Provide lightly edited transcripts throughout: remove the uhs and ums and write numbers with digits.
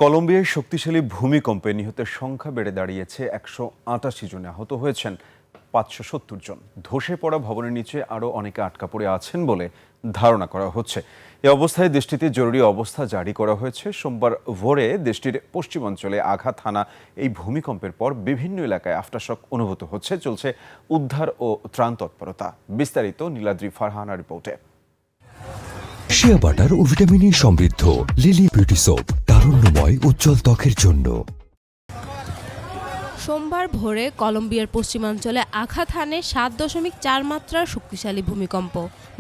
কলম্বিয়ায় শক্তিশালী ভূমিকম্পে নিহতের সংখ্যা বেড়ে দাঁড়িয়েছে ১৮৮ জনে, আহত হয়েছেন ৫৭০ জন। ধসে পড়া ভবনের নিচে আরও অনেকে আটকা পড়ে আছেন বলে ধারণা করা হচ্ছে। এ অবস্থায় দেশটিতে জরুরি অবস্থা জারি করা হয়েছে। সোমবার ভোরে দেশটির পশ্চিমাঞ্চলে আঘাত হানা এই ভূমিকম্পের পর বিভিন্ন এলাকায় আফটারশক অনুভূত হচ্ছে। চলছে উদ্ধার ও ত্রাণ তৎপরতা। বিস্তারিত নীলাদ্রি ফারহানা রিপোর্টে। শিয়া বাটার ও ভিটামিন ই সমৃদ্ধ লিলি বিউটি সোপ, তারুণ্যময় উজ্জ্বল ত্বকের জন্য। সোমবার ভোরে কলম্বিয়ার পশ্চিমাঞ্চলে আঘাত হানে ৭.৪ মাত্রার শক্তিশালী ভূমিকম্প।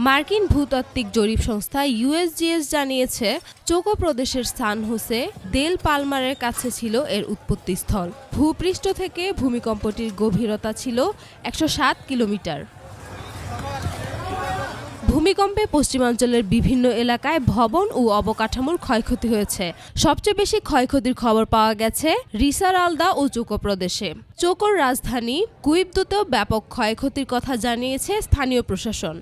মার্কিন ভূতাত্ত্বিক জরিপ সংস্থা ইউএসজিএস জানিয়েছে, চোকো প্রদেশের সান হোসে দেল পালমারের কাছে ছিল এর উৎপত্তিস্থল। ভূপৃষ্ঠ থেকে ভূমিকম্পটির গভীরতা ছিল ১০৭ কিলোমিটার। ভূমিকম্পে পশ্চিমাঞ্চলের বিভিন্ন এলাকায় ভবন ও অবকাঠামোর ক্ষয়ক্ষতি হয়েছে। সবচেয়ে বেশি ক্ষয়ক্ষতির খবর পাওয়া গেছে রিসারালদা ও চোকো প্রদেশে। চোকোর রাজধানী কুইবদোতেও ব্যাপক ক্ষয়ক্ষতির কথা জানিয়েছে স্থানীয় প্রশাসন।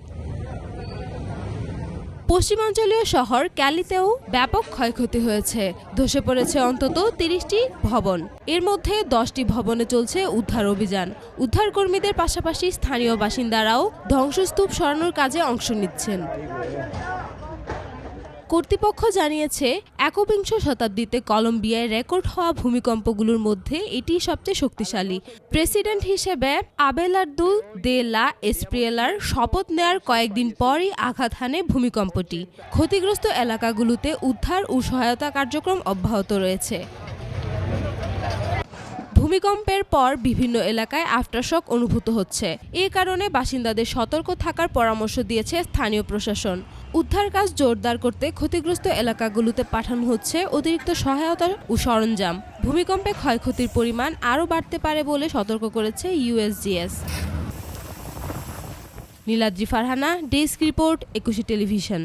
পশ্চিমাঞ্চলীয় শহর ক্যালিতেও ব্যাপক ক্ষয়ক্ষতি হয়েছে। ধসে পড়েছে অন্তত ৩০টি ভবন। এর মধ্যে 10টি ভবনে চলছে উদ্ধার অভিযান। উদ্ধারকর্মীদের পাশাপাশি স্থানীয় বাসিন্দারাও ধ্বংসস্তূপ সরানোর কাজে অংশ নিচ্ছেন। কর্তৃপক্ষ জানিয়েছে, একবিংশ শতাব্দীতে কলম্বিয়ায় রেকর্ড হওয়া ভূমিকম্পগুলোর মধ্যে এটি সবচেয়ে শক্তিশালী। প্রেসিডেন্ট হিসেবে আবেলার্দো দে লা এসপ্রিয়েলার শপথ নেয়ার কয়েকদিন পরই আঘাত হানে ভূমিকম্পটি। ক্ষতিগ্রস্ত এলাকাগুলোতে উদ্ধার ও সহায়তা কার্যক্রম অব্যাহত রয়েছে। ভূমিকম্পের পর বিভিন্ন এলাকায় আফটারশক অনুভূত হচ্ছে। এ কারণে বাসিন্দাদের সতর্ক থাকার পরামর্শ দিয়েছে স্থানীয় প্রশাসন। উদ্ধার কাজ জোরদার করতে ক্ষতিগ্রস্ত এলাকাগুলোতে পাঠানো হচ্ছে অতিরিক্ত সহায়তা ও সরঞ্জাম। ভূমিকম্পে ক্ষয়ক্ষতির পরিমাণ আরও বাড়তে পারে বলে সতর্ক করেছে USGS. Niladri Farhana, desk report, ২১ television.